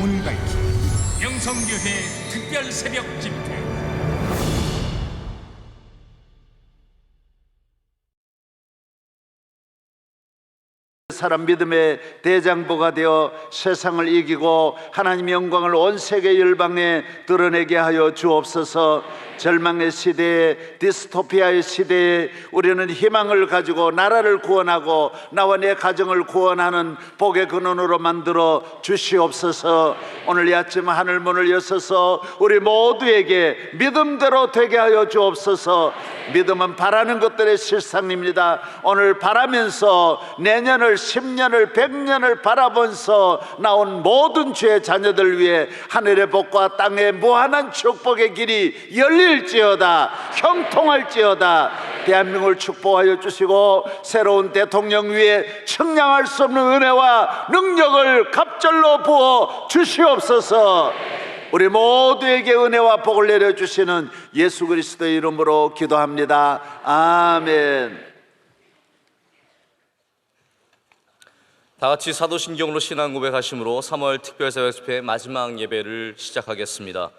영혼 밝히 명성교회 특별 새벽 집회. 사람 믿음의 대장보가 되어 세상을 이기고 하나님의 영광을 온 세계 열방에 드러내게 하여 주옵소서. 절망의 시대에, 디스토피아의 시대에 우리는 희망을 가지고 나라를 구원하고 나와 내 가정을 구원하는 복의 근원으로 만들어 주시옵소서. 오늘 이 아침 하늘문을 여셔서 우리 모두에게 믿음대로 되게 하여 주옵소서. 믿음은 바라는 것들의 실상입니다. 오늘 바라면서 내년을 10년을 100년을 바라보면서 나온 모든 주의 자녀들 위해 하늘의 복과 땅의 무한한 축복의 길이 열릴지어다, 형통할지어다. 대한민국을 축복하여 주시고 새로운 대통령 위에 측량할 수 없는 은혜와 능력을 갑절로 부어 주시옵소서. 우리 모두에게 은혜와 복을 내려주시는 예수 그리스도의 이름으로 기도합니다. 아멘. 다같이 사도신경으로 신앙 고백하심으로 3월 특별새벽 집회 마지막 예배를 시작하겠습니다.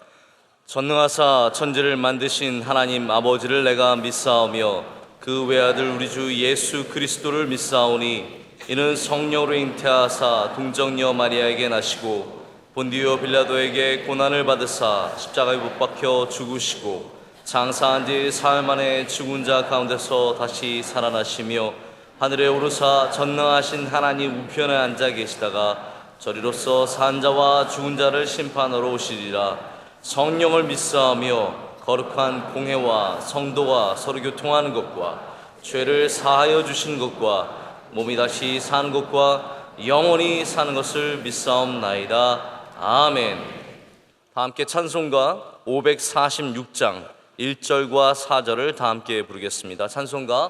전능하사 천지를 만드신 하나님 아버지를 내가 믿사오며 그 외아들 우리 주 예수 그리스도를 믿사오니 이는 성령으로 잉태하사 동정녀 마리아에게 나시고 본디오 빌라도에게 고난을 받으사 십자가에 못 박혀 죽으시고 장사한 뒤 사흘 만에 죽은 자 가운데서 다시 살아나시며 하늘에 오르사 전능하신 하나님 우편에 앉아 계시다가 저리로서 산 자와 죽은 자를 심판하러 오시리라. 성령을 믿사오며 거룩한 공회와 성도와 서로 교통하는 것과 죄를 사하여 주시는 것과 몸이 다시 사는 것과 영원히 사는 것을 믿사옵나이다. 아멘. 다 함께 찬송가 546장 1절과 4절을 다 함께 부르겠습니다. 찬송가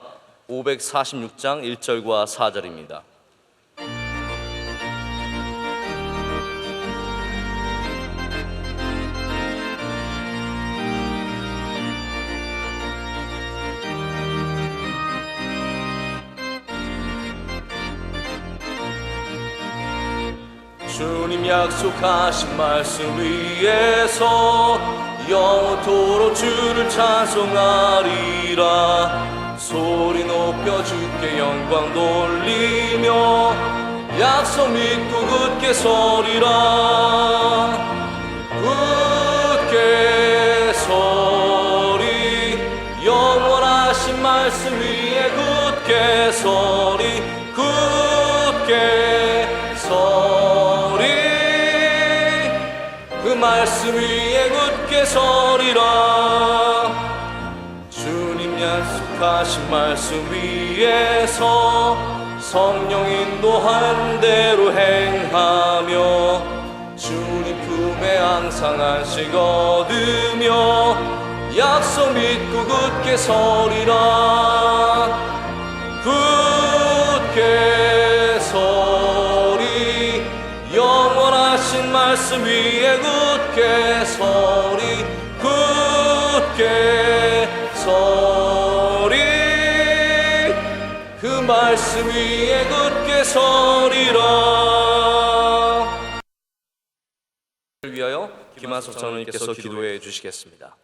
546장 1절과 4절입니다. 주님 약속하신 말씀 위에서 영원토록 주를 찬송하리라. 소리 높여 주께 영광 돌리며 약속 믿고 굳게 서리라. 굳게 서리 영원하신 말씀 위에 굳게 서리. 굳게 서리 그 말씀 위에 굳게 서리라. 주님 약속하신 말씀 위에서 성령 인도한 대로 행하며 주님 품에 항상 안식 얻으며 약속 믿고 굳게 서리라. 굳게 서리 영원하신 말씀 위에 굳게 서리. 굳게 서리 그 말씀 위에 굳게 서리라. 위하여 김한석 장로님께서 기도해 주시겠습니다.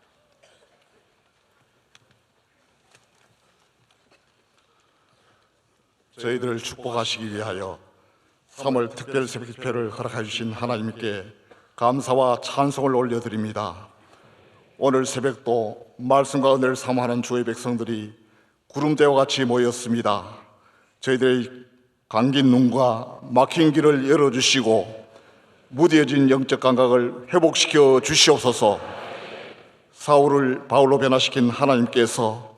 저희들을 축복하시기 위하여 3월 특별 새벽 집회를 허락해 주신 하나님께 감사와 찬송을 올려드립니다. 오늘 새벽도 말씀과 은혜를 사모하는 주의 백성들이 구름대와 같이 모였습니다. 저희들의 감긴 눈과 막힌 길을 열어주시고 무뎌진 영적 감각을 회복시켜 주시옵소서. 사울을 바울로 변화시킨 하나님께서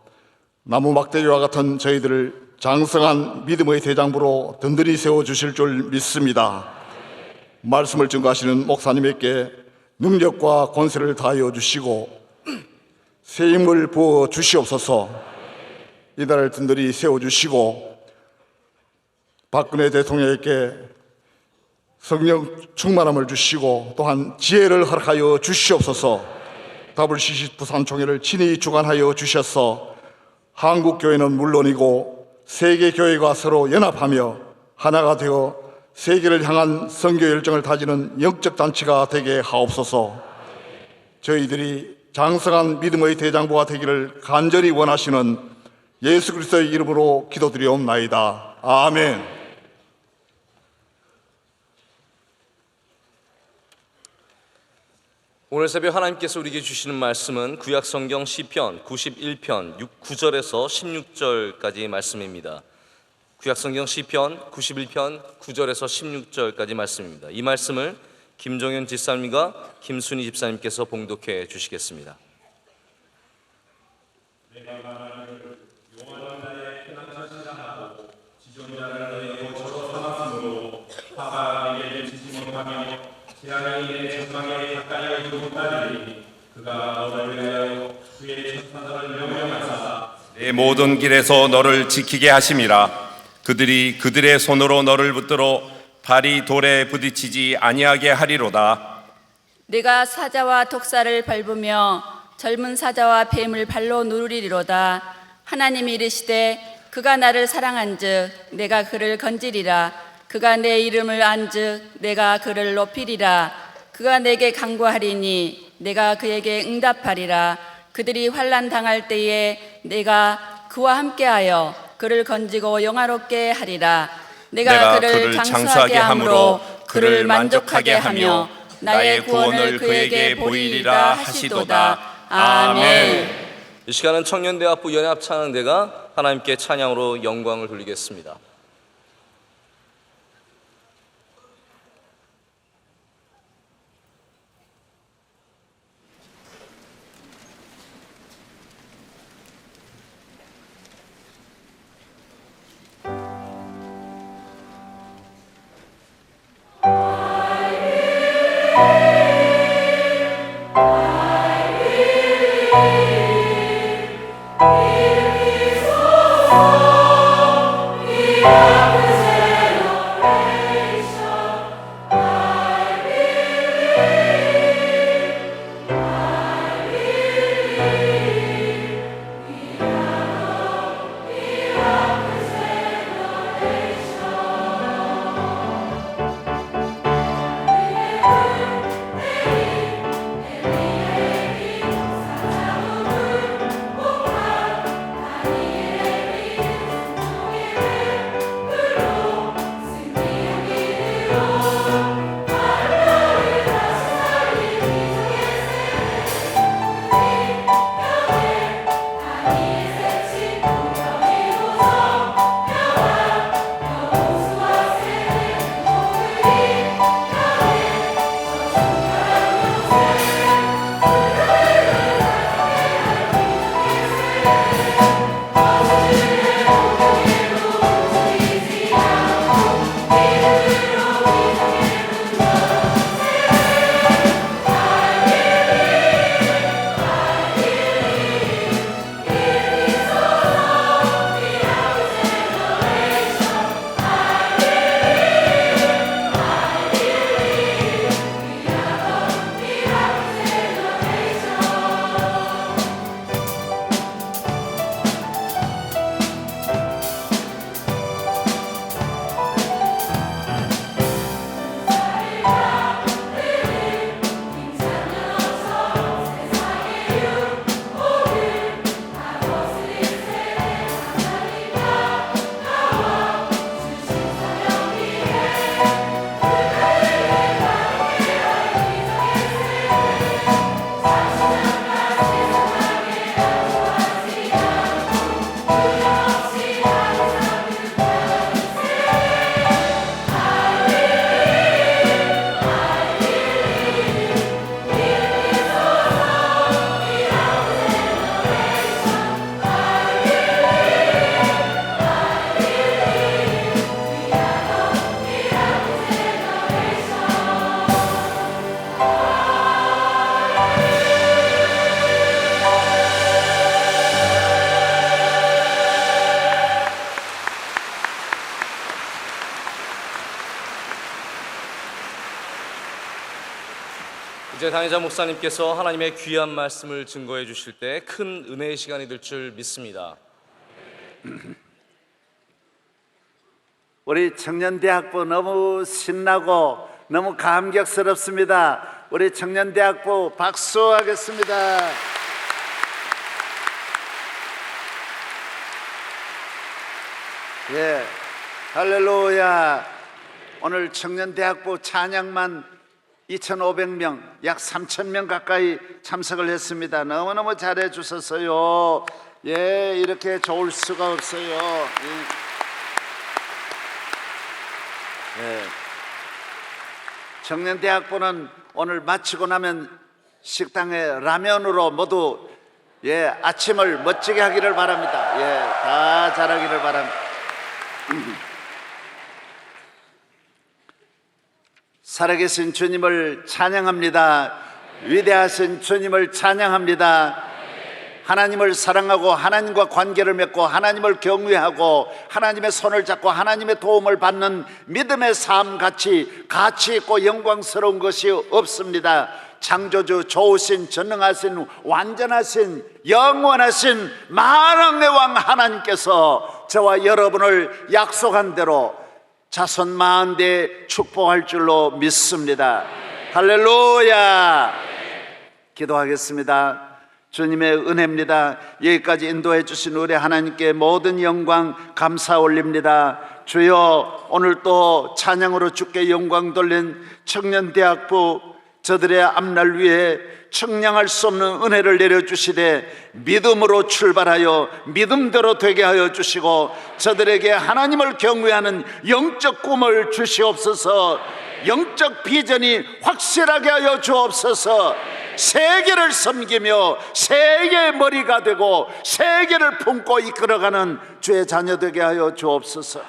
나무 막대기와 같은 저희들을 장성한 믿음의 대장부로 든든히 세워주실 줄 믿습니다. 말씀을 증거하시는 목사님에게 능력과 권세를 다하여 주시고 새 힘을 부어 주시옵소서. 이달을 든든히 세워주시고 박근혜 대통령에게 성령 충만함을 주시고 또한 지혜를 허락하여 주시옵소서. WCC 부산총회를 친히 주관하여 주셔서 한국교회는 물론이고 세계교회가 서로 연합하며 하나가 되어 세계를 향한 선교 열정을 다지는 영적 잔치가 되게 하옵소서. 저희들이 장성한 믿음의 대장부가 되기를 간절히 원하시는 예수 그리스도의 이름으로 기도드리옵나이다. 아멘. 오늘 새벽 하나님께서 우리에게 주시는 말씀은 구약성경 시편 91편 9절에서 16절까지 말씀입니다. 구약성경 시편 91편 9절에서 16절까지 말씀입니다. 이 말씀을 김종현 집사님과 김순희 집사님께서 봉독해 주시겠습니다. 내 모든 길에서 너를 지키게 하심이라. 그들이 그들의 손으로 너를 붙들어 발이 돌에 부딪히지 아니하게 하리로다. 내가 사자와 독사를 밟으며 젊은 사자와 뱀을 발로 누르리로다. 하나님이 이르시되 그가 나를 사랑한즉 내가 그를 건지리라. 그가 내 이름을 안즉 내가 그를 높이리라. 그가 내게 간구하리니 내가 그에게 응답하리라. 그들이 환난 당할 때에 내가 그와 함께하여 그를 건지고 영화롭게 하리라. 내가 그를 장수하게 함으로 그를 만족하게 하며 나의 구원을 그에게 보이리라 하시도다. 아멘. 이 시간은 청년대학부 연합찬양대가 하나님께 찬양으로 영광을 돌리겠습니다. 이제 당회자 목사님께서 하나님의 귀한 말씀을 증거해 주실 때 큰 은혜의 시간이 될 줄 믿습니다. 우리 청년대학부 너무 신나고 너무 감격스럽습니다. 우리 청년대학부 박수하겠습니다. 예, 할렐루야. 오늘 청년대학부 찬양만 2,500명, 약 3,000명 가까이 참석을 했습니다. 너무너무 잘해 주셨어요. 예, 이렇게 좋을 수가 없어요. 예. 청년대학부는 오늘 마치고 나면 식당에 라면으로 모두 아침을 멋지게 하기를 바랍니다. 다 잘하기를 바랍니다. 살아계신 주님을 찬양합니다. 위대하신 주님을 찬양합니다. 하나님을 사랑하고 하나님과 관계를 맺고 하나님을 경외하고 하나님의 손을 잡고 하나님의 도움을 받는 믿음의 삶 같이 가치 있고 영광스러운 것이 없습니다. 창조주, 좋으신, 전능하신, 완전하신, 영원하신 만왕의 왕 하나님께서 저와 여러분을 약속한 대로 자손 만대 축복할 줄로 믿습니다. 할렐루야. 기도하겠습니다. 주님의 은혜입니다. 여기까지 인도해 주신 우리 하나님께 모든 영광 감사 올립니다. 주여, 오늘 또 찬양으로 주께 영광 돌린 청년대학부 저들의 앞날 위에 청량할 수 없는 은혜를 내려주시되 믿음으로 출발하여 믿음대로 되게 하여 주시고 저들에게 하나님을 경외하는 영적 꿈을 주시옵소서. 영적 비전이 확실하게 하여 주옵소서. 세계를 섬기며 세계의 머리가 되고 세계를 품고 이끌어가는 주의 자녀 되게 하여 주옵소서.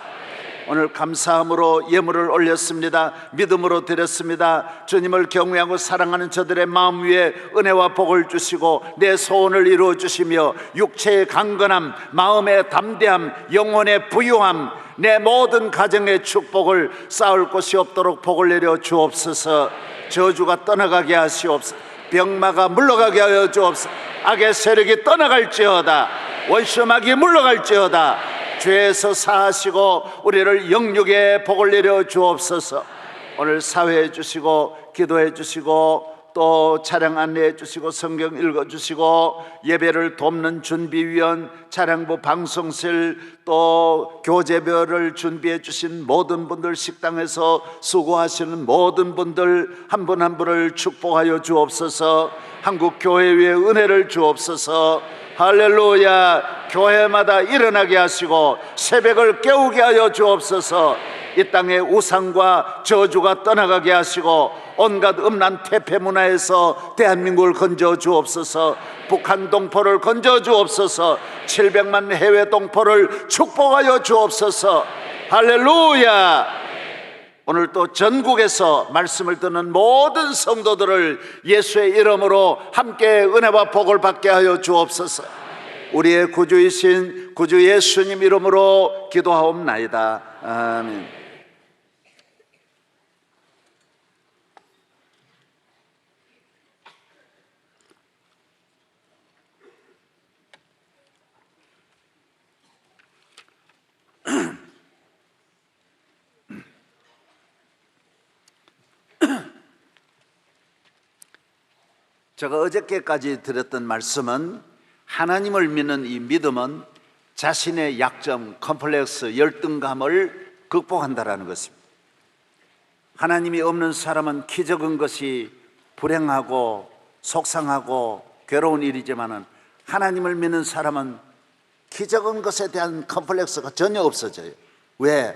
오늘 감사함으로 예물을 올렸습니다. 믿음으로 드렸습니다. 주님을 경외하고 사랑하는 저들의 마음 위에 은혜와 복을 주시고 내 소원을 이루어 주시며 육체의 강건함, 마음의 담대함, 영혼의 부유함, 내 모든 가정의 축복을 쌓을 곳이 없도록 복을 내려 주옵소서. 저주가 떠나가게 하시옵소서. 병마가 물러가게 하여 주옵소서. 악의 세력이 떠나갈지어다. 원수마귀 물러갈지어다. 죄에서 사하시고 우리를 영육의 복을 내려 주옵소서. 오늘 사회해 주시고 기도해 주시고 또 차량 안내해 주시고 성경 읽어 주시고 예배를 돕는 준비위원, 차량부 방송실, 또 교재별을 준비해 주신 모든 분들, 식당에서 수고하시는 모든 분들 한 분 한 분을 축복하여 주옵소서. 한국 교회 위에 은혜를 주옵소서. 할렐루야. 교회마다 일어나게 하시고 새벽을 깨우게 하여 주옵소서. 이 땅의 우상과 저주가 떠나가게 하시고 온갖 음란 퇴폐 문화에서 대한민국을 건져 주옵소서. 북한 동포를 건져 주옵소서. 700만 해외 동포를 축복하여 주옵소서. 할렐루야. 오늘 또 전국에서 말씀을 듣는 모든 성도들을 예수의 이름으로 함께 은혜와 복을 받게 하여 주옵소서. 우리의 구주이신 구주 예수님 이름으로 기도하옵나이다. 아멘. 제가 어저께까지 드렸던 말씀은 하나님을 믿는 이 믿음은 자신의 약점, 컴플렉스, 열등감을 극복한다라는 것입니다. 하나님이 없는 사람은 키 적은 것이 불행하고 속상하고 괴로운 일이지만은 하나님을 믿는 사람은 키 적은 것에 대한 컴플렉스가 전혀 없어져요. 왜?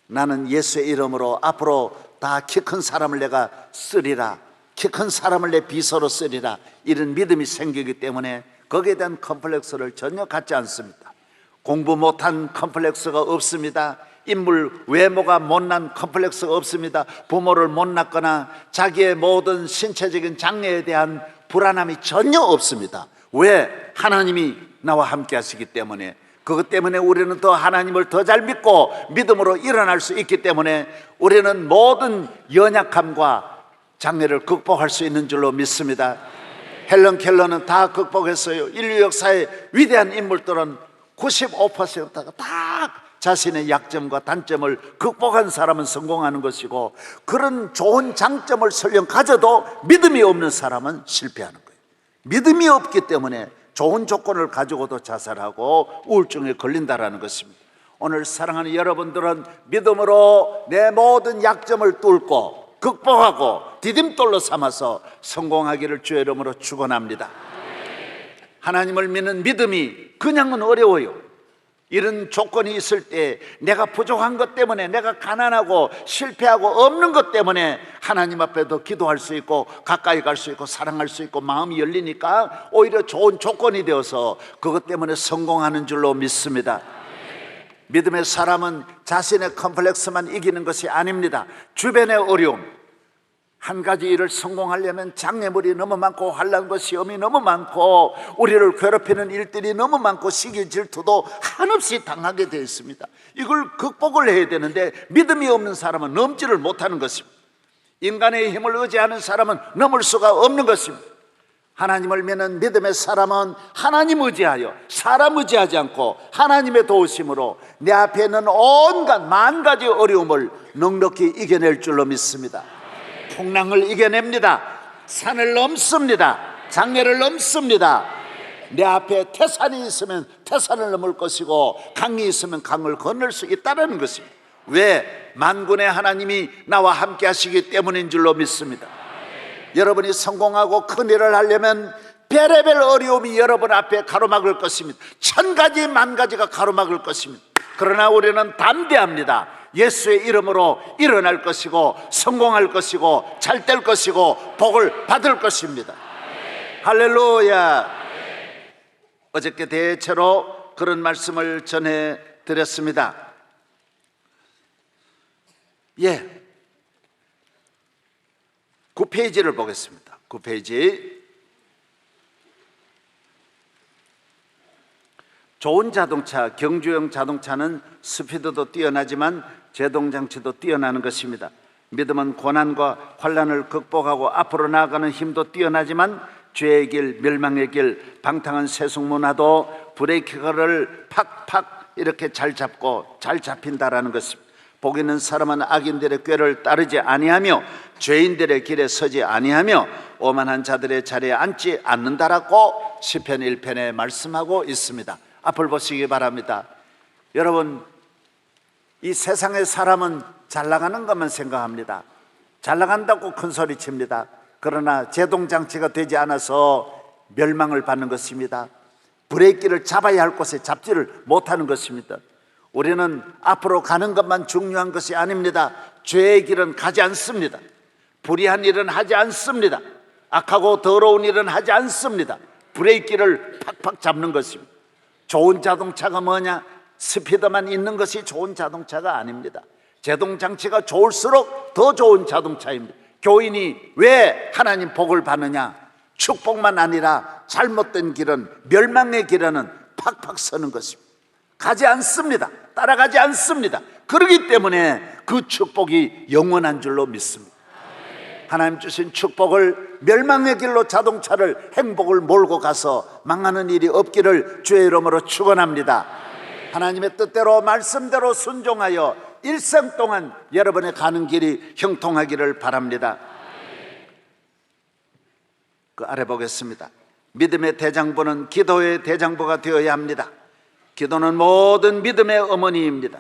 나는 예수의 이름으로 앞으로 다 키 큰 사람을 내가 쓰리라, 키 큰 사람을 내 비서로 쓰리라, 이런 믿음이 생기기 때문에 거기에 대한 컴플렉스를 전혀 갖지 않습니다. 공부 못한 컴플렉스가 없습니다. 인물 외모가 못난 컴플렉스가 없습니다. 부모를 못 낳거나 자기의 모든 신체적인 장애에 대한 불안함이 전혀 없습니다. 왜? 하나님이 나와 함께 하시기 때문에. 그것 때문에 우리는 더 하나님을 더 잘 믿고 믿음으로 일어날 수 있기 때문에 우리는 모든 연약함과 장애를 극복할 수 있는 줄로 믿습니다. 헬런 켈러는 다 극복했어요. 인류 역사의 위대한 인물들은 95%가 다 자신의 약점과 단점을 극복한 사람은 성공하는 것이고, 그런 좋은 장점을 설령 가져도 믿음이 없는 사람은 실패하는 거예요. 믿음이 없기 때문에 좋은 조건을 가지고도 자살하고 우울증에 걸린다라는 것입니다. 오늘 사랑하는 여러분들은 믿음으로 내 모든 약점을 뚫고 극복하고 디딤돌로 삼아서 성공하기를 주의 이름으로 축원합니다. 하나님을 믿는 믿음이 그냥은 어려워요. 이런 조건이 있을 때 내가 부족한 것 때문에, 내가 가난하고 실패하고 없는 것 때문에 하나님 앞에도 기도할 수 있고 가까이 갈 수 있고 사랑할 수 있고 마음이 열리니까 오히려 좋은 조건이 되어서 그것 때문에 성공하는 줄로 믿습니다. 믿음의 사람은 자신의 컴플렉스만 이기는 것이 아닙니다. 주변의 어려움, 한 가지 일을 성공하려면 장애물이 너무 많고 환난과 시험이 너무 많고 우리를 괴롭히는 일들이 너무 많고 시기 질투도 한없이 당하게 되어 있습니다. 이걸 극복을 해야 되는데 믿음이 없는 사람은 넘지를 못하는 것입니다. 인간의 힘을 의지하는 사람은 넘을 수가 없는 것입니다. 하나님을 믿는 믿음의 사람은 하나님 의지하여 사람 의지하지 않고 하나님의 도우심으로 내 앞에 있는 온갖 만 가지 어려움을 넉넉히 이겨낼 줄로 믿습니다. 풍랑을 이겨냅니다. 산을 넘습니다. 장애를 넘습니다. 내 앞에 태산이 있으면 태산을 넘을 것이고 강이 있으면 강을 건널 수 있다는 것입니다. 왜? 만군의 하나님이 나와 함께 하시기 때문인 줄로 믿습니다. 여러분이 성공하고 큰일을 하려면 별의별 어려움이 여러분 앞에 가로막을 것입니다. 천 가지 만 가지가 가로막을 것입니다. 그러나 우리는 담대합니다. 예수의 이름으로 일어날 것이고 성공할 것이고 잘 될 것이고 복을 받을 것입니다. 할렐루야. 어저께 대체로 그런 말씀을 전해드렸습니다. 9페이지를 보겠습니다. 9페이지. 좋은 자동차, 경주용 자동차는 스피드도 뛰어나지만 제동장치도 뛰어나는 것입니다. 믿음은 고난과 환난을 극복하고 앞으로 나아가는 힘도 뛰어나지만 죄의 길, 멸망의 길, 방탕한 세속 문화도 브레이크를 팍팍 이렇게 잘 잡고 잘 잡힌다라는 것입니다. 복 있는 사람은 악인들의 꾀를 따르지 아니하며 죄인들의 길에 서지 아니하며 오만한 자들의 자리에 앉지 않는다라고 시편 1편에 말씀하고 있습니다. 앞을 보시기 바랍니다. 여러분, 이 세상의 사람은 잘 나가는 것만 생각합니다. 잘 나간다고 큰 소리 칩니다. 그러나 제동장치가 되지 않아서 멸망을 받는 것입니다. 브레이크를 잡아야 할 곳에 잡지를 못하는 것입니다. 우리는 앞으로 가는 것만 중요한 것이 아닙니다. 죄의 길은 가지 않습니다. 불의한 일은 하지 않습니다. 악하고 더러운 일은 하지 않습니다. 브레이크를 팍팍 잡는 것입니다. 좋은 자동차가 뭐냐? 스피드만 있는 것이 좋은 자동차가 아닙니다. 제동장치가 좋을수록 더 좋은 자동차입니다. 교인이 왜 하나님 복을 받느냐? 축복만 아니라 잘못된 길은, 멸망의 길은 팍팍 서는 것입니다. 가지 않습니다. 따라가지 않습니다. 그렇기 때문에 그 축복이 영원한 줄로 믿습니다. 하나님 주신 축복을, 멸망의 길로 자동차를, 행복을 몰고 가서 망하는 일이 없기를 주의 이름으로 축원합니다. 하나님의 뜻대로 말씀대로 순종하여 일생 동안 여러분의 가는 길이 형통하기를 바랍니다. 그 아래 보겠습니다. 믿음의 대장부는 기도의 대장부가 되어야 합니다. 기도는 모든 믿음의 어머니입니다.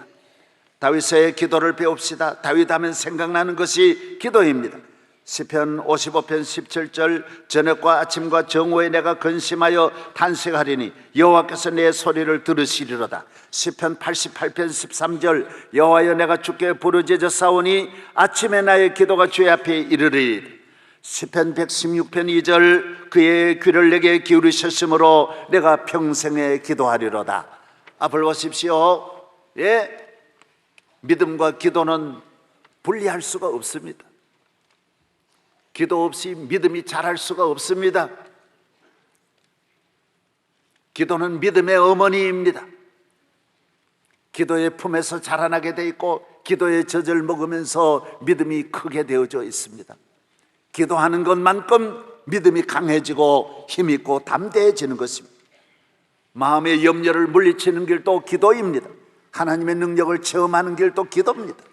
다윗의 기도를 배웁시다. 다윗 하면 생각나는 것이 기도입니다. 시편 55편 17절 저녁과 아침과 정오에 내가 근심하여 탄식하리니 여호와께서 내 소리를 들으시리로다. 시편 88편 13절 여호와여 내가 주께 부르짖어 싸우니 아침에 나의 기도가 주의 앞에 이르리니 시편 116편 2절 그의 귀를 내게 기울이셨으므로 내가 평생에 기도하리로다. 앞을 보십시오. 믿음과 기도는 분리할 수가 없습니다. 기도 없이 믿음이 자랄 수가 없습니다. 기도는 믿음의 어머니입니다. 기도의 품에서 자라나게 돼 있고 기도의 젖을 먹으면서 믿음이 크게 되어져 있습니다. 기도하는 것만큼 믿음이 강해지고 힘있고 담대해지는 것입니다. 마음의 염려를 물리치는 길도 기도입니다. 하나님의 능력을 체험하는 길도 기도입니다.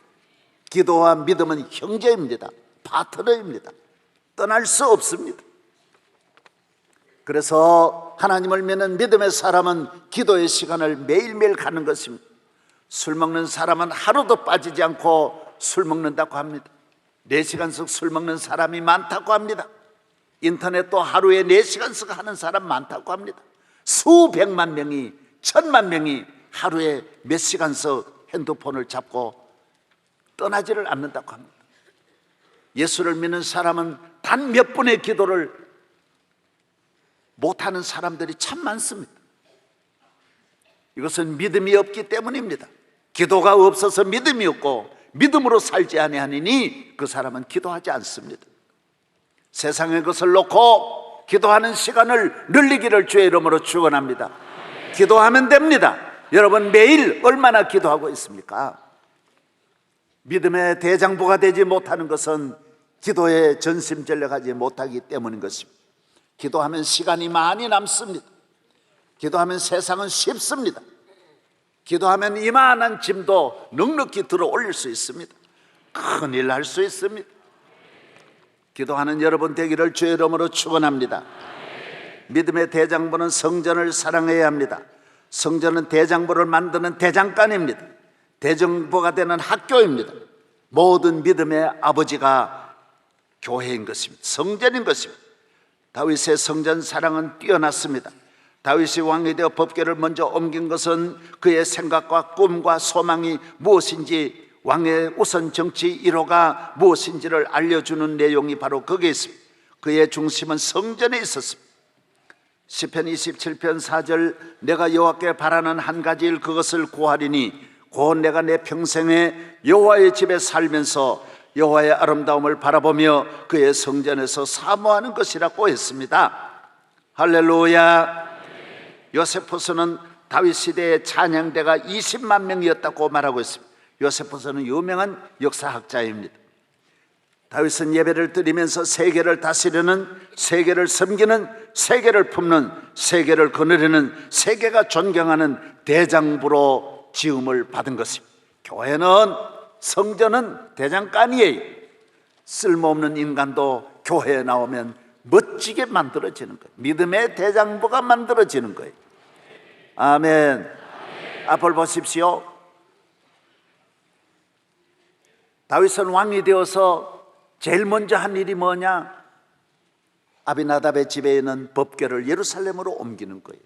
기도와 믿음은 형제입니다. 파트너입니다. 떠날 수 없습니다. 그래서 하나님을 믿는 믿음의 사람은 기도의 시간을 매일매일 갖는 것입니다. 술 먹는 사람은 하루도 빠지지 않고 술 먹는다고 합니다. 4시간씩 술 먹는 사람이 많다고 합니다. 인터넷도 하루에 4시간씩 하는 사람 많다고 합니다. 수백만 명이, 천만 명이 하루에 몇 시간씩 핸드폰을 잡고 떠나지를 않는다고 합니다. 예수를 믿는 사람은 단 몇 분의 기도를 못하는 사람들이 참 많습니다. 이것은 믿음이 없기 때문입니다. 기도가 없어서 믿음이 없고 믿음으로 살지 아니하니 그 사람은 기도하지 않습니다. 세상의 것을 놓고 기도하는 시간을 늘리기를 주의 이름으로 축원합니다. 기도하면 됩니다. 여러분 매일 얼마나 기도하고 있습니까? 믿음의 대장부가 되지 못하는 것은 기도에 전심전력하지 못하기 때문인 것입니다. 기도하면 시간이 많이 남습니다. 기도하면 세상은 쉽습니다. 기도하면 이만한 짐도 넉넉히 들어 올릴 수 있습니다. 큰일 날 수 있습니다. 기도하는 여러분 되기를 주의 이름으로 축원합니다. 믿음의 대장부는 성전을 사랑해야 합니다. 성전은 대장부를 만드는 대장간입니다. 대장부가 되는 학교입니다. 모든 믿음의 아버지가 교회인 것입니다. 성전인 것입니다. 다윗의 성전 사랑은 뛰어났습니다. 다윗이 왕이 되어 법궤를 먼저 옮긴 것은 그의 생각과 꿈과 소망이 무엇인지, 왕의 우선 정치 1호가 무엇인지를 알려주는 내용이 바로 거기에 있습니다. 그의 중심은 성전에 있었습니다. 시편 27편 4절 내가 여호와께 바라는 한 가지 일 그것을 구하리니 곧 내가 내 평생에 여호와의 집에 살면서 여호와의 아름다움을 바라보며 그의 성전에서 사모하는 것이라고 했습니다. 할렐루야. 요세푸스는 다윗 시대의 찬양대가 20만 명이었다고 말하고 있습니다. 요세푸스는 유명한 역사학자입니다. 다윗은 예배를 드리면서 세계를 다스리는, 세계를 섬기는, 세계를 품는, 세계를 거느리는, 세계가 존경하는 대장부로 지음을 받은 것입니다. 교회는, 성전은 대장간이에요. 쓸모없는 인간도 교회에 나오면 멋지게 만들어지는 거예요. 믿음의 대장부가 만들어지는 거예요. 아멘. 앞을 보십시오. 다윗은 왕이 되어서 제일 먼저 한 일이 뭐냐? 아비나답의 집에 있는 법궤를 예루살렘으로 옮기는 거예요.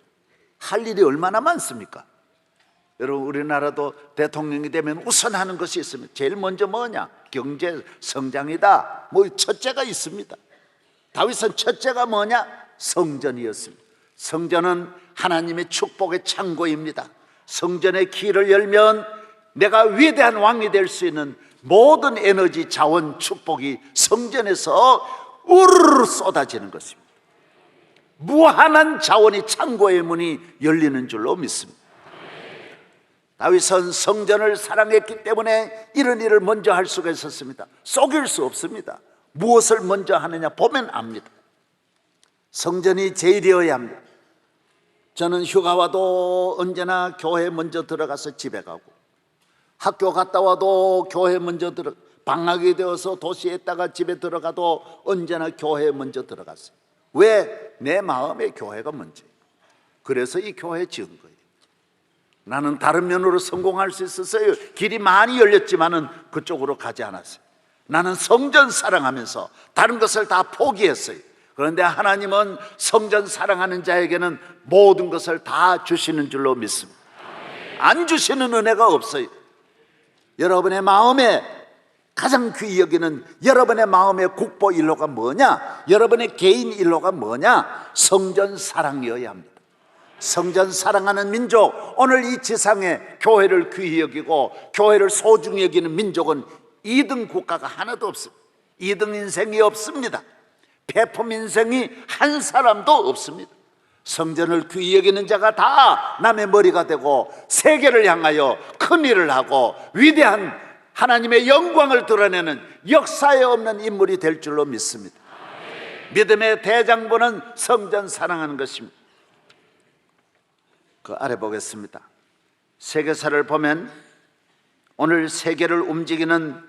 할 일이 얼마나 많습니까? 여러분 우리나라도 대통령이 되면 우선 하는 것이 있습니다. 제일 먼저 뭐냐? 경제 성장이다. 뭐 첫째가 있습니다. 다윗은 첫째가 뭐냐? 성전이었습니다. 성전은 하나님의 축복의 창고입니다. 성전의 키를 열면 내가 위대한 왕이 될 수 있는 모든 에너지, 자원, 축복이 성전에서 우르르 쏟아지는 것입니다. 무한한 자원이 창고의 문이 열리는 줄로 믿습니다. 다윗은 성전을 사랑했기 때문에 이런 일을 먼저 할 수가 있었습니다. 속일 수 없습니다. 무엇을 먼저 하느냐 보면 압니다. 성전이 제일이어야 합니다. 저는 휴가 와도 언제나 교회 먼저 들어가서 집에 가고, 학교 갔다 와도 교회 먼저 방학이 되어서 도시에 있다가 집에 들어가도 언제나 교회에 먼저 들어갔어요. 왜? 내 마음의 교회가 먼저예요. 그래서 이 교회 지은 거예요. 나는 다른 면으로 성공할 수 있었어요. 길이 많이 열렸지만은 그쪽으로 가지 않았어요. 나는 성전 사랑하면서 다른 것을 다 포기했어요. 그런데 하나님은 성전 사랑하는 자에게는 모든 것을 다 주시는 줄로 믿습니다. 안 주시는 은혜가 없어요. 여러분의 마음에 가장 귀히 여기는 여러분의 마음의 국보 일로가 뭐냐? 여러분의 개인 일로가 뭐냐? 성전 사랑이어야 합니다. 성전 사랑하는 민족, 오늘 이 지상에 교회를 귀히 여기고 교회를 소중히 여기는 민족은 2등 국가가 하나도 없습니다. 2등 인생이 없습니다. 배품 인생이 한 사람도 없습니다. 성전을 귀히 여기는 자가 다 남의 머리가 되고 세계를 향하여 큰 일을 하고 위대한 하나님의 영광을 드러내는 역사에 없는 인물이 될 줄로 믿습니다. 믿음의 대장부는 성전 사랑하는 것입니다. 그 아래 보겠습니다. 세계사를 보면 오늘 세계를 움직이는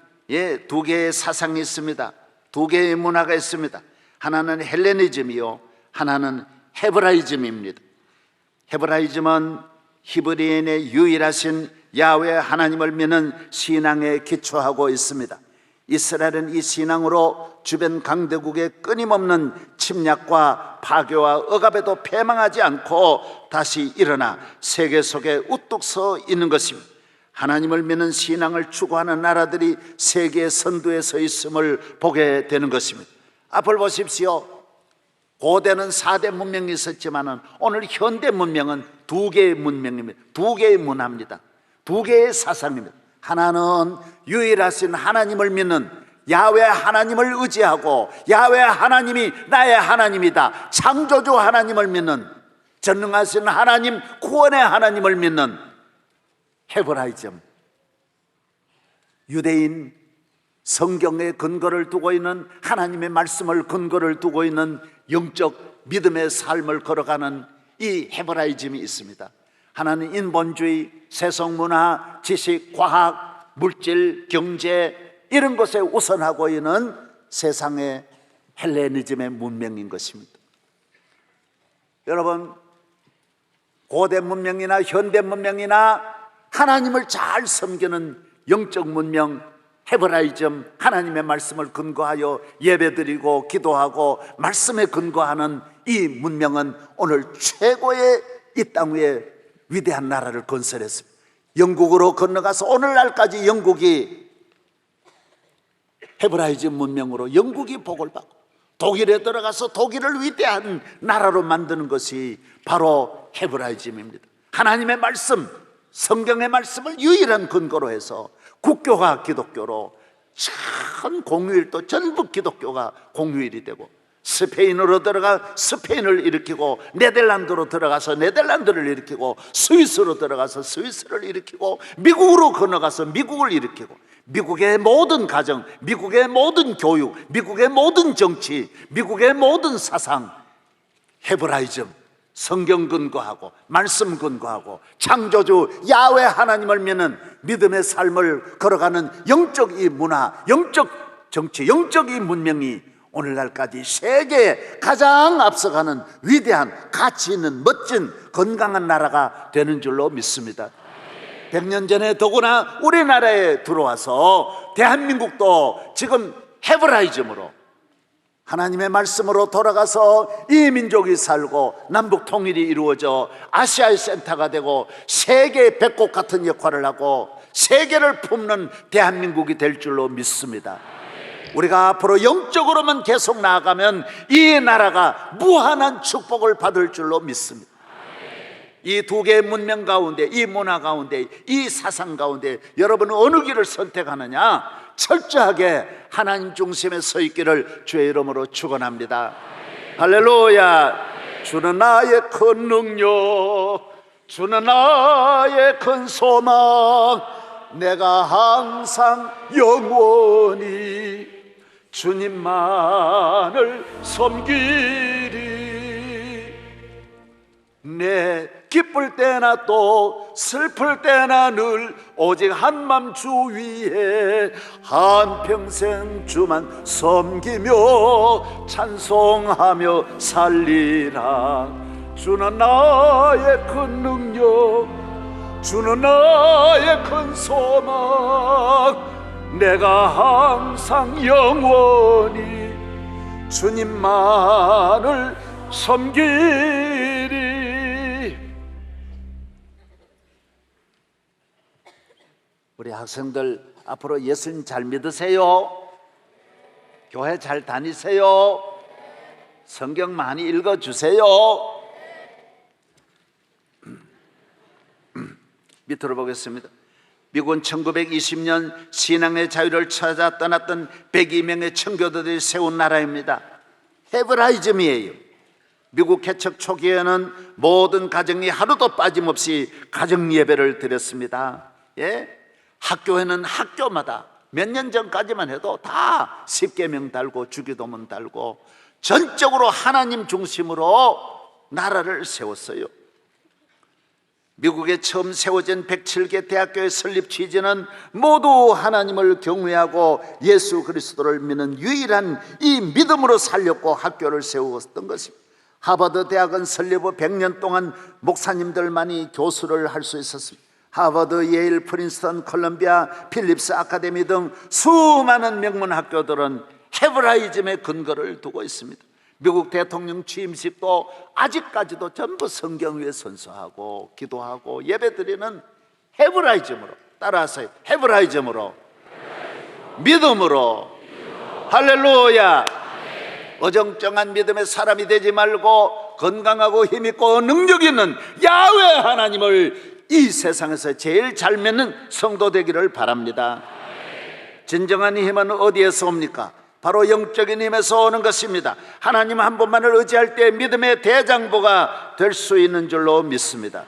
두 개의 사상이 있습니다. 두 개의 문화가 있습니다. 하나는 헬레니즘이요, 하나는 헤브라이즘입니다. 헤브라이즘은 히브리인의 유일하신 야훼 하나님을 믿는 신앙에 기초하고 있습니다. 이스라엘은 이 신앙으로 주변 강대국의 끊임없는 침략과 파괴와 억압에도 패망하지 않고 다시 일어나 세계 속에 우뚝 서 있는 것입니다. 하나님을 믿는 신앙을 추구하는 나라들이 세계의 선두에 서 있음을 보게 되는 것입니다. 앞을 보십시오. 고대는 4대 문명이 있었지만 오늘 현대 문명은 2개의 문명입니다. 2개의 문화입니다. 2개의 사상입니다. 하나는 유일하신 하나님을 믿는 야훼 하나님을 의지하고 야훼 하나님이 나의 하나님이다, 창조주 하나님을 믿는 전능하신 하나님, 구원의 하나님을 믿는 헤브라이즘, 유대인 성경에 근거를 두고 있는 하나님의 말씀을 근거를 두고 있는 영적 믿음의 삶을 걸어가는 이 헤브라이즘이 있습니다. 하나는 인본주의, 세속문화, 지식, 과학, 물질, 경제 이런 것에 우선하고 있는 세상의 헬레니즘의 문명인 것입니다. 여러분, 고대 문명이나 현대 문명이나 하나님을 잘 섬기는 영적 문명 헤브라이즘, 하나님의 말씀을 근거하여 예배드리고 기도하고 말씀에 근거하는 이 문명은 오늘 최고의 이 땅 위에 위대한 나라를 건설했습니다. 영국으로 건너가서 오늘날까지 영국이 헤브라이즘 문명으로 영국이 복을 받고, 독일에 들어가서 독일을 위대한 나라로 만드는 것이 바로 헤브라이즘입니다. 하나님의 말씀, 성경의 말씀을 유일한 근거로 해서 국교가 기독교로 전 공휴일도 전부 기독교가 공휴일이 되고, 스페인으로 들어가 스페인을 일으키고, 네덜란드로 들어가서 네덜란드를 일으키고, 스위스로 들어가서 스위스를 일으키고, 미국으로 건너가서 미국을 일으키고, 미국의 모든 가정, 미국의 모든 교육, 미국의 모든 정치, 미국의 모든 사상 헤브라이즘, 성경 근거하고 말씀 근거하고 창조주 야훼 하나님을 믿는 믿음의 삶을 걸어가는 영적 이 문화, 영적 정치, 영적 이 문명이 오늘날까지 세계에 가장 앞서가는 위대한 가치 있는 멋진 건강한 나라가 되는 줄로 믿습니다. 100년 전에 더구나 우리나라에 들어와서 대한민국도 지금 헤브라이즘으로 하나님의 말씀으로 돌아가서 이 민족이 살고 남북 통일이 이루어져 아시아의 센터가 되고 세계의 배꼽 같은 역할을 하고 세계를 품는 대한민국이 될 줄로 믿습니다. 우리가 앞으로 영적으로만 계속 나아가면 이 나라가 무한한 축복을 받을 줄로 믿습니다. 이 2개의 문명 가운데, 이 문화 가운데, 이 사상 가운데 여러분은 어느 길을 선택하느냐? 철저하게 하나님 중심에 서 있기를 주의 이름으로 축원합니다. 할렐루야. 주는 나의 큰 능력, 주는 나의 큰 소망, 내가 항상 영원히 주님만을 섬기리. 내 기쁠 때나 또 슬플 때나 늘 오직 한맘 주 위에 한평생 주만 섬기며 찬송하며 살리라. 주는 나의 큰 능력, 주는 나의 큰 소망, 내가 항상 영원히 주님만을 섬기리. 우리 학생들 앞으로 예수님 잘 믿으세요? 교회 잘 다니세요? 성경 많이 읽어주세요. 밑으로 보겠습니다. 미국은 1920년 신앙의 자유를 찾아 떠났던 102명의 청교도들이 세운 나라입니다. 헤브라이즘이에요. 미국 개척 초기에는 모든 가정이 하루도 빠짐없이 가정 예배를 드렸습니다. 예? 학교에는 학교마다 몇 년 전까지만 해도 다 십계명 달고 주기도문 달고 전적으로 하나님 중심으로 나라를 세웠어요. 미국에 처음 세워진 107개 대학교의 설립 취지는 모두 하나님을 경외하고 예수 그리스도를 믿는 유일한 이 믿음으로 살렸고 학교를 세웠던 것입니다. 하버드 대학은 설립 후 100년 동안 목사님들만이 교수를 할 수 있었습니다. 하버드, 예일, 프린스턴, 콜롬비아, 필립스 아카데미 등 수많은 명문 학교들은 헤브라이즘의 근거를 두고 있습니다. 미국 대통령 취임식도 아직까지도 전부 성경 위에 선서하고 기도하고 예배드리는 헤브라이즘으로, 따라하세요. 헤브라이즘으로, 믿음으로. 할렐루야. 어정쩡한 믿음의 사람이 되지 말고 건강하고 힘있고 능력 있는 야훼 하나님을 이 세상에서 제일 잘 믿는 성도 되기를 바랍니다. 진정한 힘은 어디에서 옵니까? 바로 영적인 힘에서 오는 것입니다. 하나님 한 분만을 의지할 때 믿음의 대장보가 될 수 있는 줄로 믿습니다.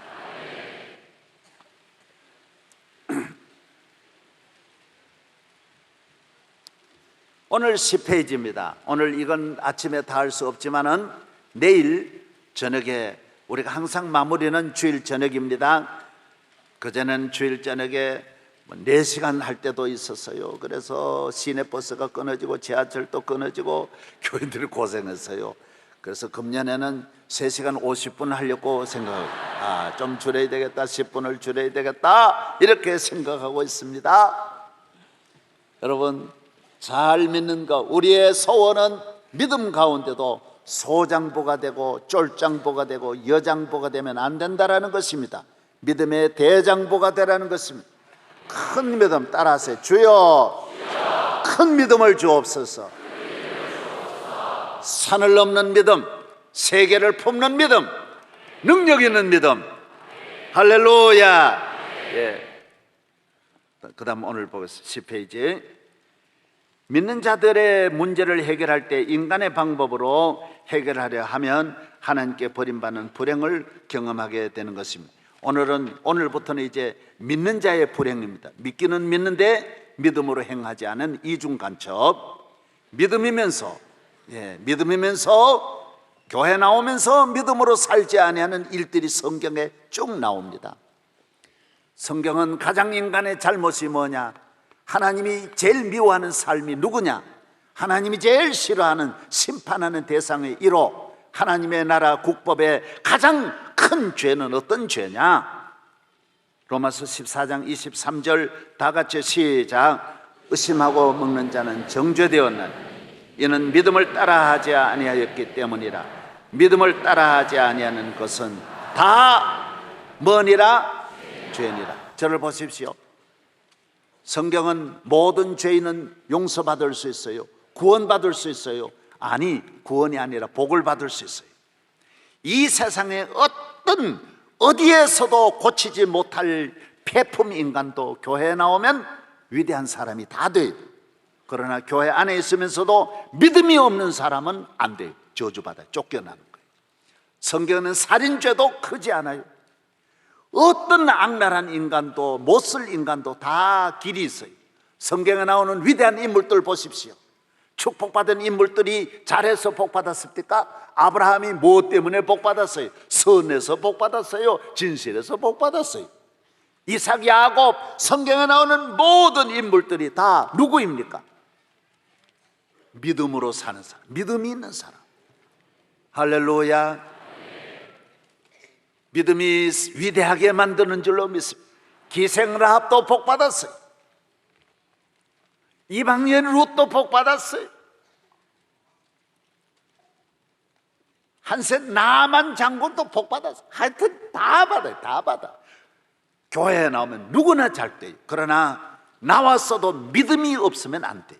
오늘 10페이지입니다. 오늘 이건 아침에 다 할 수 없지만은 내일 저녁에 우리가 항상 마무리는 주일 저녁입니다. 그전에는 주일 저녁에 4시간 할 때도 있었어요. 그래서 시내버스가 끊어지고 지하철도 끊어지고 교인들이 고생했어요. 그래서 금년에는 3시간 50분 하려고 생각하고 좀 줄여야 되겠다, 10분을 줄여야 되겠다 이렇게 생각하고 있습니다. 여러분 잘 믿는 것, 우리의 소원은 믿음 가운데도 소장보가 되고 쫄장보가 되고 여장보가 되면 안 된다라는 것입니다. 믿음의 대장보가 되라는 것입니다. 큰 믿음 따라하세요. 주여 큰 믿음을 주옵소서. 산을 넘는 믿음, 세계를 품는 믿음, 능력 있는 믿음. 할렐루야. 예. 그 다음 오늘 보겠습니다. 10페이지. 믿는 자들의 문제를 해결할 때 인간의 방법으로 해결하려 하면 하나님께 버림받는 불행을 경험하게 되는 것입니다. 오늘부터는 이제 믿는 자의 불행입니다. 믿기는 믿는데 믿음으로 행하지 않은 이중 간첩. 믿음이면서 교회 나오면서 믿음으로 살지 아니하는 일들이 성경에 쭉 나옵니다. 성경은 가장 인간의 잘못이 뭐냐? 하나님이 제일 미워하는 삶이 누구냐? 하나님이 제일 싫어하는 심판하는 대상의 1호 하나님의 나라 국법의 가장 큰 죄는 어떤 죄냐? 로마서 14장 23절 다 같이 시작. 의심하고 먹는 자는 정죄되었나니 이는 믿음을 따라하지 아니하였기 때문이라. 믿음을 따라하지 아니하는 것은 다 뭐니라? 죄니라. 저를 보십시오. 성경은 모든 죄인은 용서받을 수 있어요. 구원받을 수 있어요. 아니, 구원이 아니라 복을 받을 수 있어요. 이 세상에 어디에서도 고치지 못할 폐품 인간도 교회에 나오면 위대한 사람이 다 돼요. 그러나 교회 안에 있으면서도 믿음이 없는 사람은 안 돼요. 저주받아요. 쫓겨나는 거예요. 성경은 살인죄도 크지 않아요. 어떤 악랄한 인간도 못쓸 인간도 다 길이 있어요. 성경에 나오는 위대한 인물들 보십시오. 축복받은 인물들이 잘해서 복받았습니까? 아브라함이 무엇 때문에 복받았어요? 선에서 복받았어요. 진실에서 복받았어요. 이삭, 야곱, 성경에 나오는 모든 인물들이 다 누구입니까? 믿음으로 사는 사람, 믿음이 있는 사람. 할렐루야. 믿음이 위대하게 만드는 줄로 믿습니다. 기생라합도 복받았어요. 이방인 룻도 복받았어요. 한세 나만 장군도 복받았어요. 하여튼 다 받아요. 다 받아. 교회에 나오면 누구나 잘 돼요. 그러나 나왔어도 믿음이 없으면 안 돼요.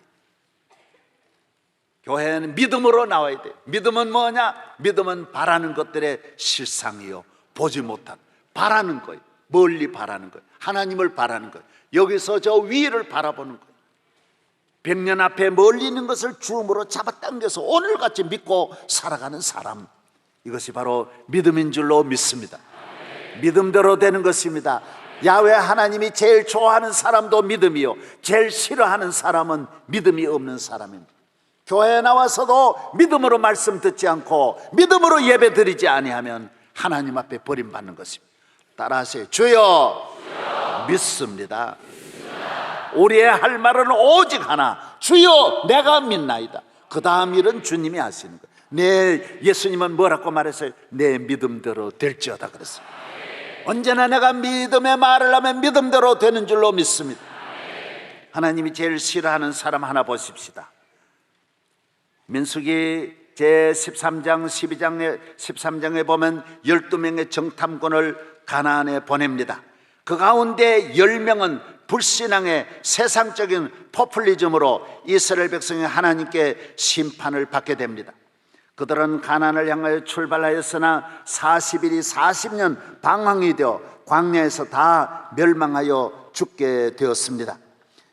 교회는 믿음으로 나와야 돼요. 믿음은 뭐냐? 믿음은 바라는 것들의 실상이요, 보지 못한 바라는 거예요. 멀리 바라는 거예요. 하나님을 바라는 거예요. 여기서 저 위를 바라보는 거예요. 100년 앞에 멀리 있는 것을 주음으로 잡아당겨서 오늘같이 믿고 살아가는 사람, 이것이 바로 믿음인 줄로 믿습니다. 믿음대로 되는 것입니다. 야훼 하나님이 제일 좋아하는 사람도 믿음이요, 제일 싫어하는 사람은 믿음이 없는 사람입니다. 교회에 나와서도 믿음으로 말씀 듣지 않고 믿음으로 예배 드리지 아니하면 하나님 앞에 버림받는 것입니다. 따라하세요. 주여, 믿습니다. 우리의 할 말은 오직 하나, 주여 내가 믿나이다. 그 다음 일은 주님이 하시는 거예요. 예수님은 뭐라고 말했어요? 내 믿음대로 될지어다 그랬어요. 언제나 내가 믿음의 말을 하면 믿음대로 되는 줄로 믿습니다. 하나님이 제일 싫어하는 사람 하나 보십시다. 민수기 제13장 13장에 보면 12명의 정탐꾼을 가나안에 보냅니다. 그 가운데 10명은 불신앙의 세상적인 포퓰리즘으로 이스라엘 백성이 하나님께 심판을 받게 됩니다. 그들은 가나안을 향하여 출발하였으나 40일이 40년 방황이 되어 광야에서 다 멸망하여 죽게 되었습니다.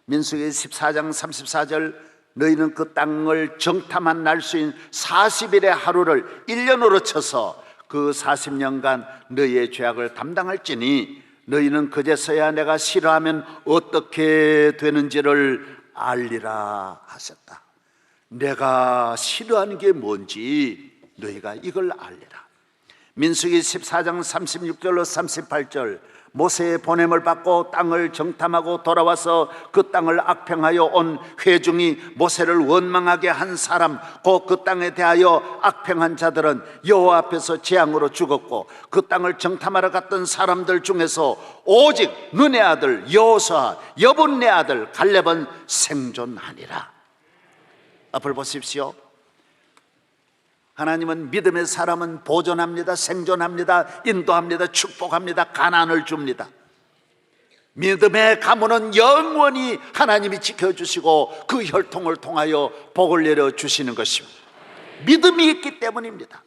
민수기 14장 34절, 너희는 그 땅을 정탐한 날수인 40일의 하루를 1년으로 쳐서 그 40년간 너희의 죄악을 담당할지니 너희는 그제서야 내가 싫어하면 어떻게 되는지를 알리라 하셨다. 내가 싫어하는 게 뭔지 너희가 이걸 알리라. 민수기 14장 36절로 38절, 모세의 보냄을 받고 땅을 정탐하고 돌아와서 그 땅을 악평하여 온 회중이 모세를 원망하게 한 사람, 곧 그 땅에 대하여 악평한 자들은 여호와 앞에서 재앙으로 죽었고, 그 땅을 정탐하러 갔던 사람들 중에서 오직 눈의 아들 여호수아, 여분네 아들 갈렙은 생존하니라. 앞을 보십시오. 하나님은 믿음의 사람은 보존합니다, 생존합니다, 인도합니다, 축복합니다, 가난을 줍니다. 믿음의 가문은 영원히 하나님이 지켜주시고 그 혈통을 통하여 복을 내려주시는 것입니다. 믿음이 있기 때문입니다.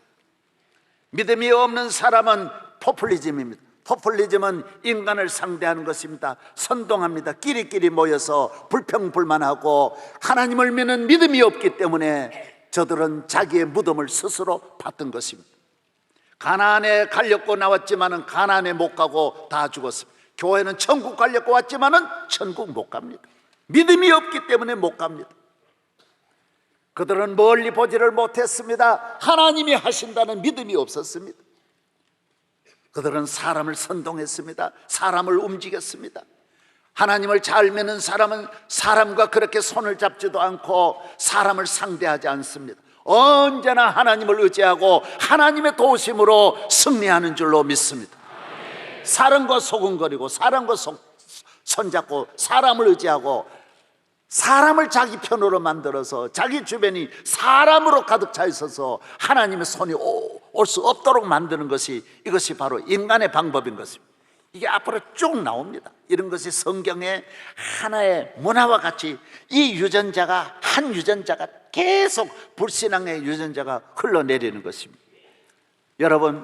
믿음이 없는 사람은 포퓰리즘입니다. 포퓰리즘은 인간을 상대하는 것입니다. 선동합니다. 끼리끼리 모여서 불평불만하고 하나님을 믿는 믿음이 없기 때문에 저들은 자기의 무덤을 스스로 팠던 것입니다. 가나안에 가려고 나왔지만은 가나안에 못 가고 다 죽었습니다. 교회는 천국 가려고 왔지만은 천국 못 갑니다. 믿음이 없기 때문에 못 갑니다. 그들은 멀리 보지를 못했습니다. 하나님이 하신다는 믿음이 없었습니다. 그들은 사람을 선동했습니다. 사람을 움직였습니다. 하나님을 잘 믿는 사람은 사람과 그렇게 손을 잡지도 않고 사람을 상대하지 않습니다. 언제나 하나님을 의지하고 하나님의 도우심으로 승리하는 줄로 믿습니다. 사람과 소근거리고 사람과 손잡고 사람을 의지하고 사람을 자기 편으로 만들어서 자기 주변이 사람으로 가득 차 있어서 하나님의 손이 올 수 없도록 만드는 것이, 이것이 바로 인간의 방법인 것입니다. 이게 앞으로 쭉 나옵니다. 이런 것이 성경의 하나의 문화와 같이 이 유전자가, 한 유전자가 계속 불신앙의 유전자가 흘러내리는 것입니다. 여러분,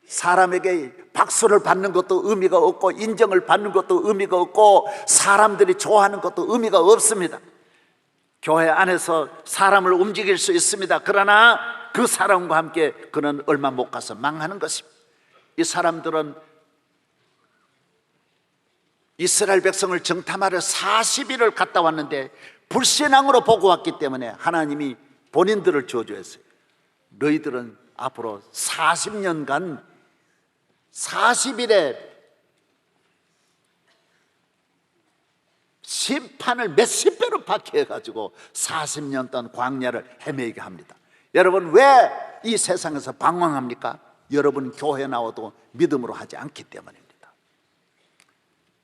사람에게 박수를 받는 것도 의미가 없고 인정을 받는 것도 의미가 없고 사람들이 좋아하는 것도 의미가 없습니다. 교회 안에서 사람을 움직일 수 있습니다. 그러나 그 사람과 함께 그는 얼마 못 가서 망하는 것입니다. 이 사람들은 이스라엘 백성을 정탐하러 40일을 갔다 왔는데 불신앙으로 보고 왔기 때문에 하나님이 본인들을 저주했어요. 너희들은 앞으로 40년간 40일에 심판을 몇십 배로 받게 해가지고 40년 동안 광야를 헤매게 합니다. 여러분, 왜 이 세상에서 방황합니까? 여러분 교회 나와도 믿음으로 하지 않기 때문입니다.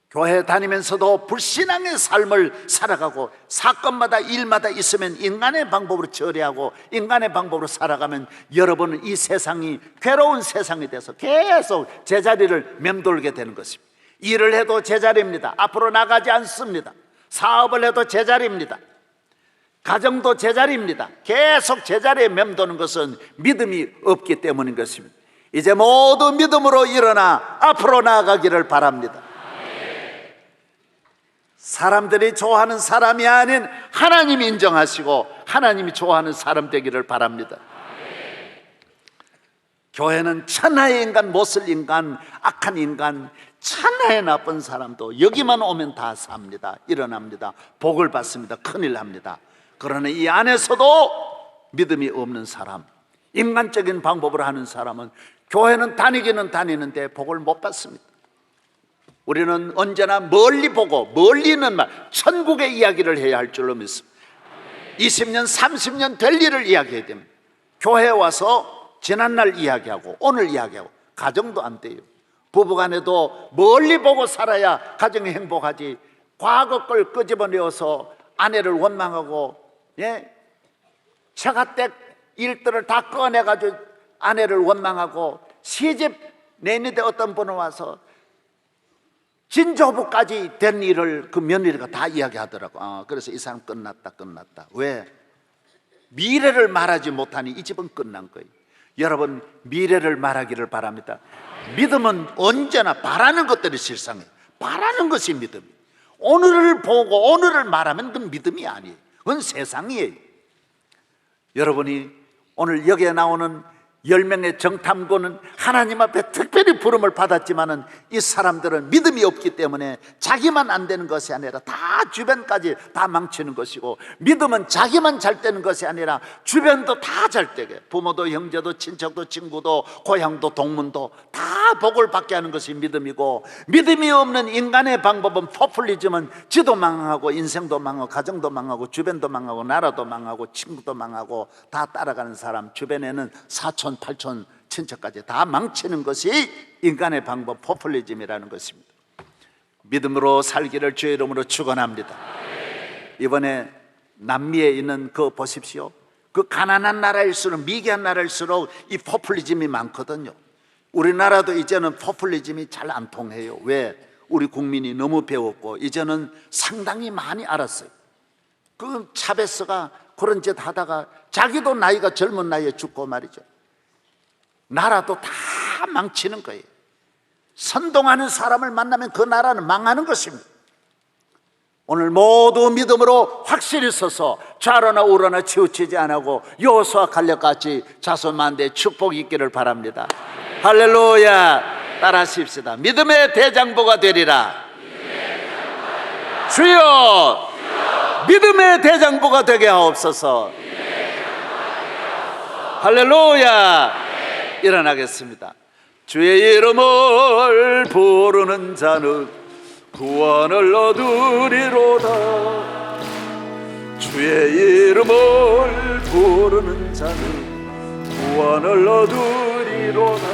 교회 다니면서도 불신앙의 삶을 살아가고 사건마다 일마다 있으면 인간의 방법으로 처리하고 인간의 방법으로 살아가면 여러분은 이 세상이 괴로운 세상이 돼서 계속 제자리를 맴돌게 되는 것입니다. 일을 해도 제자리입니다. 앞으로 나가지 않습니다. 사업을 해도 제자리입니다. 가정도 제자리입니다. 계속 제자리에 맴도는 것은 믿음이 없기 때문인 것입니다. 이제 모두 믿음으로 일어나 앞으로 나아가기를 바랍니다. 사람들이 좋아하는 사람이 아닌 하나님이 인정하시고 하나님이 좋아하는 사람 되기를 바랍니다. 교회는 천하의 인간, 못쓸 인간, 악한 인간, 천하의 나쁜 사람도 여기만 오면 다 삽니다. 일어납니다. 복을 받습니다. 큰일 합니다. 그러나 이 안에서도 믿음이 없는 사람, 인간적인 방법으로 하는 사람은 교회는 다니기는 다니는데 복을 못 받습니다. 우리는 언제나 멀리 보고 멀리 있는 말, 천국의 이야기를 해야 할 줄로 믿습니다. 20년, 30년 될 일을 이야기해야 됩니다. 교회에 와서 지난날 이야기하고 오늘 이야기하고 가정도 안 돼요. 부부간에도 멀리 보고 살아야 가정이 행복하지, 과거 걸 끄집어내어서 아내를 원망하고, 처가댁 일들을 다 꺼내가지고 아내를 원망하고, 시집 내는데 어떤 분은 와서 진조부까지 된 일을 그 며느리가 다 이야기하더라고. 그래서 이 사람 끝났다. 왜? 미래를 말하지 못하니 이 집은 끝난 거예요. 여러분, 미래를 말하기를 바랍니다. 믿음은 언제나 바라는 것들이 실상이에요. 바라는 것이 믿음이에요. 오늘을 보고 오늘을 말하면 그건 믿음이 아니에요. 그건 세상이에요. 여러분이 오늘 여기에 나오는 10명의 정탐꾼은 하나님 앞에 특별히 부름을 받았지만은 이 사람들은 믿음이 없기 때문에 자기만 안 되는 것이 아니라 다 주변까지 다 망치는 것이고, 믿음은 자기만 잘 되는 것이 아니라 주변도 다 잘 되게, 부모도 형제도 친척도 친구도 고향도 동문도 다 복을 받게 하는 것이 믿음이고, 믿음이 없는 인간의 방법은 포퓰리즘은 지도 망하고 인생도 망하고 가정도 망하고 주변도 망하고 나라도 망하고 친구도 망하고 다 따라가는 사람, 주변에는 사촌 8촌 친척까지 다 망치는 것이 인간의 방법, 포퓰리즘이라는 것입니다. 믿음으로 살기를 주의 이름으로 축원합니다. 이번에 남미에 있는 그 보십시오. 그 가난한 나라일수록, 미개한 나라일수록 이 포퓰리즘이 많거든요. 우리나라도 이제는 포퓰리즘이 잘 안 통해요. 왜? 우리 국민이 너무 배웠고 이제는 상당히 많이 알았어요. 그 차베스가 그런 짓 하다가 자기도 나이가 젊은 나이에 죽고 말이죠. 나라도 다 망치는 거예요. 선동하는 사람을 만나면 그 나라는 망하는 것입니다. 오늘 모두 믿음으로 확실히 서서 좌로나 우로나 치우치지 않고 여호수아 갈렙같이 자손만대에 축복이 있기를 바랍니다. 할렐루야. 따라하십시다. 믿음의 대장보가 되리라. 주여, 믿음의 대장보가 되게 하옵소서. 할렐루야. 일어나겠습니다. 주의 이름을 부르는 자는 구원을 얻으리로다. 주의 이름을 부르는 자는 구원을 얻으리로다.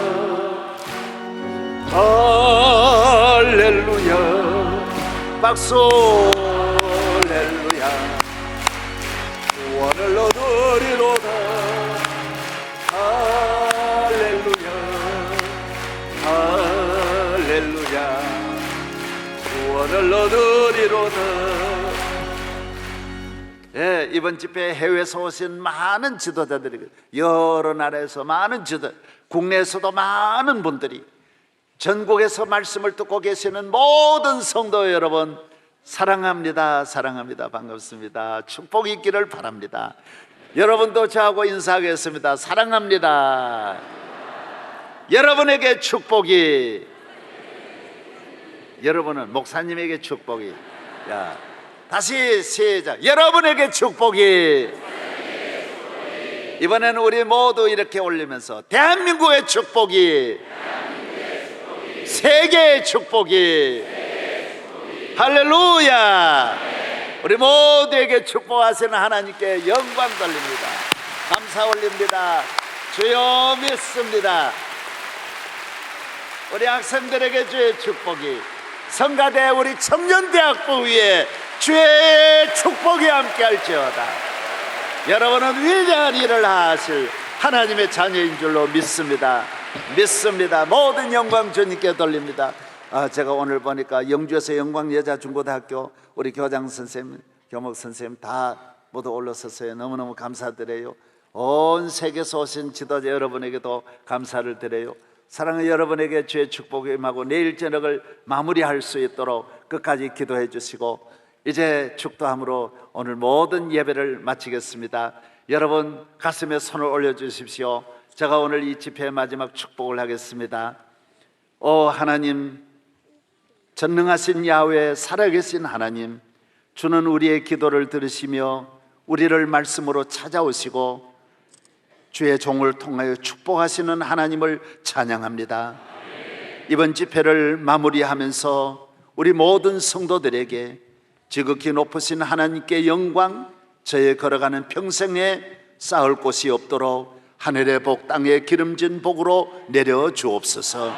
할렐루야. 박수. 할렐루야. 구원을 얻으리로다. 할렐루야. 구원을 얻으리로다. 이번 집회에 해외에서 오신 많은 지도자들이, 여러 나라에서 많은 지도, 국내에서도 많은 분들이, 전국에서 말씀을 듣고 계시는 모든 성도 여러분, 사랑합니다. 사랑합니다. 반갑습니다. 축복이 있기를 바랍니다. 여러분도 저하고 인사하겠습니다. 사랑합니다. 여러분에게 축복이, 여러분은 목사님에게 축복이. 다시 시작. 여러분에게 축복이. 이번에는 우리 모두 이렇게 올리면서 대한민국의 축복이, 세계의 축복이. 할렐루야. 우리 모두에게 축복하시는 하나님께 영광 돌립니다. 감사 올립니다. 주여 믿습니다. 우리 학생들에게 주의 축복이, 성가대 우리 청년대학부 위에 주의 축복이 함께할지어다. 여러분은 위대한 일을 하실 하나님의 자녀인 줄로 믿습니다. 믿습니다. 모든 영광 주님께 돌립니다. 제가 오늘 보니까 영주에서 영광여자중고등학교 우리 교장 선생님, 교목 선생님 다 모두 올라섰어요. 너무너무 감사드려요. 온 세계에서 오신 지도자 여러분에게도 감사를 드려요. 사랑하는 여러분에게 주의 축복이 임하고 내일 저녁을 마무리할 수 있도록 끝까지 기도해 주시고, 이제 축도함으로 오늘 모든 예배를 마치겠습니다. 여러분 가슴에 손을 올려주십시오. 제가 오늘 이 집회의 마지막 축복을 하겠습니다. 오 하나님, 전능하신 야훼, 살아계신 하나님, 주는 우리의 기도를 들으시며 우리를 말씀으로 찾아오시고 주의 종을 통하여 축복하시는 하나님을 찬양합니다. 이번 집회를 마무리하면서 우리 모든 성도들에게 지극히 높으신 하나님께 영광, 저의 걸어가는 평생에 쌓을 곳이 없도록 하늘의 복, 땅의 기름진 복으로 내려 주옵소서.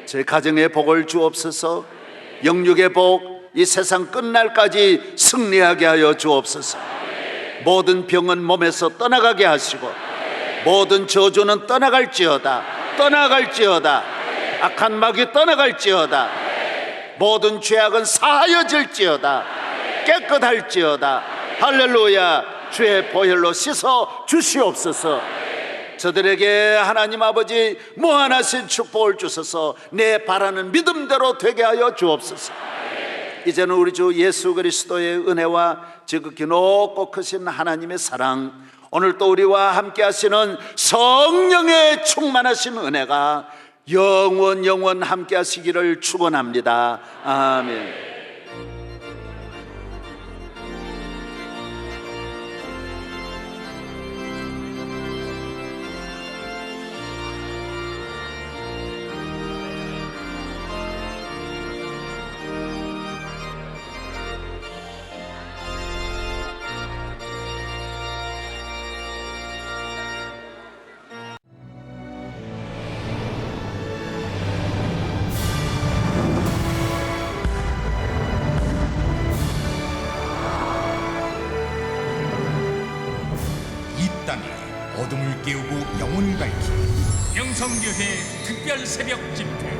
제 가정의 복을 주옵소서. 영육의 복, 이 세상 끝날까지 승리하게 하여 주옵소서. 모든 병은 몸에서 떠나가게 하시고 모든 저주는 떠나갈지어다. 악한 마귀 떠나갈지어다. 모든 죄악은 사하여질지어다. 깨끗할지어다. 할렐루야. 주의 보혈로 씻어 주시옵소서. 저들에게 하나님 아버지 무한하신 축복을 주셔서 내 바라는 믿음대로 되게 하여 주옵소서. 이제는 우리 주 예수 그리스도의 은혜와 지극히 높고 크신 하나님의 사랑, 오늘 또 우리와 함께 하시는 성령의 충만하신 은혜가 영원 함께 하시기를 축원합니다. 아멘. 이 땅에 어둠을 깨우고 영혼을 밝히는 영성교회 특별 새벽 집회